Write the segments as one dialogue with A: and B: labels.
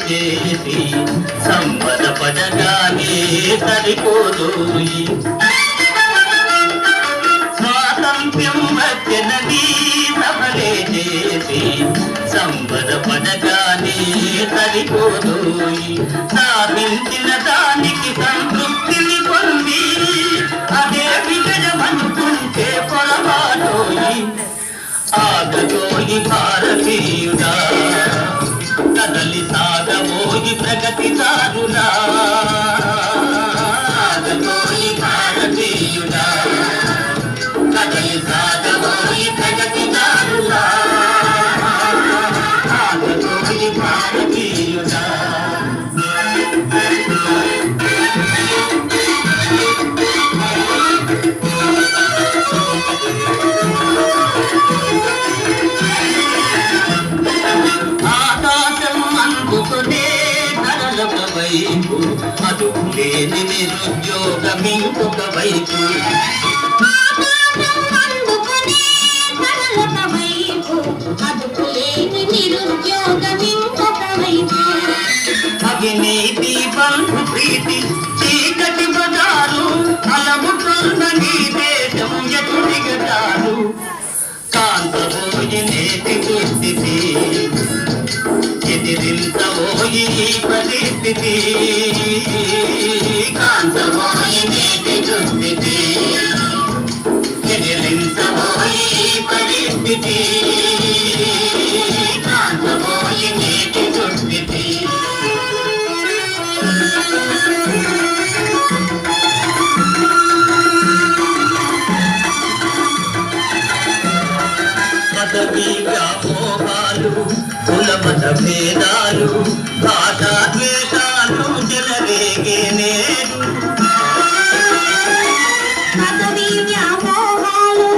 A: చేసి సంబరపడగానే సరిపోదు స్వాతంత్ర్యం వచ్చనది సఫలే చేసి సంబరపడగానే సరిపోదు సాధించిన దానికి సంతృప్తిని పొంది అదే విజయమనుకుంటే పొలవాడోయి ఆగదోయి భారతీయుడా కదలి సాగబోయి ప్రగతి సాగులా ఆగదోయి భారతీయుడా కదలి సాగబోయి ప్రగతి సాగులా ఆగదోయి భారతీయుడా వైపు అదుపు లేని నిరుద్యోగమింకొక వైపు అవినీతి బంధు ప్రీతి చీకటి బజారు అలముకున్న నీ దేశం ఎదురిగటారు కాంతబోయి నేటి దుస్థితి ఎదిరింతబోయి పరిస్థితి కాంతబోయి నేటి దుస్థితి ఎదిరింతబోయి పరిస్థితి కాంతబోయి నేటి దుస్థితి పదవీ వ్యామోహాలు కులమత భేదాలు భాషా ద్వేషాలు చెలరేగే నేడు
B: పదవీ వ్యామోహాలు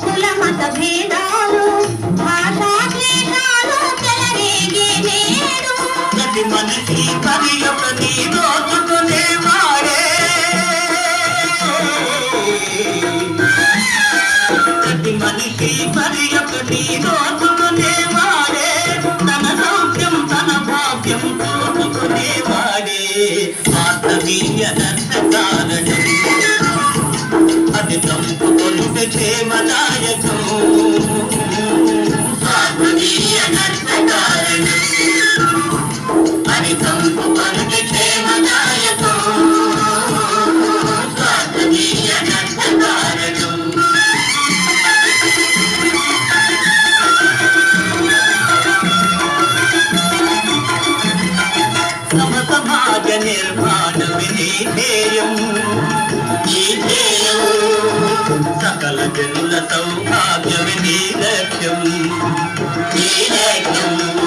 B: కులమత భేదాలు భాషా ద్వేషాలు చెలరేగే నేడు
A: ప్రతి మనిషి పర్యటని దోచుకునేవాడే ప్రతి మనిషి పర్యటని దోచుకునేవాడే తన సౌఖ్యం తన భాగ్యం చూసుకునేవాడే ఆత్మీయ నష్టకారణం అది చంపుకొనుట క్షేమదాయకం ఆత్మీయ నష్టకారణం అది చంపుకొనుట క్షేమదాయకం ఆత్మీయ నష్టకారణం సమాజ నిర్మాణమే ధ్యేయం ఈ ధ్యేయం సకల జనుల సౌభాగ్యమే లక్ష్యం ఈ లక్ష్యం